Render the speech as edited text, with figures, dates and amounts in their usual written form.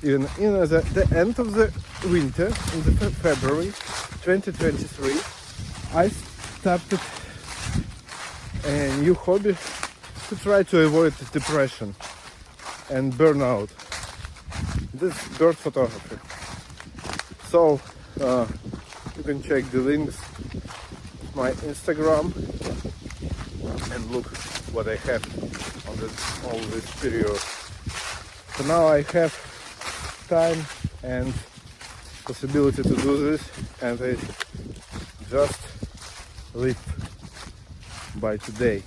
in the end of the winter, in the February 2023, I started a new hobby to try to avoid depression and burnout. This is bird photography. So you can check the links of my Instagram and look what I have on all this period. So now I have time and possibility to do this, and I just live by today.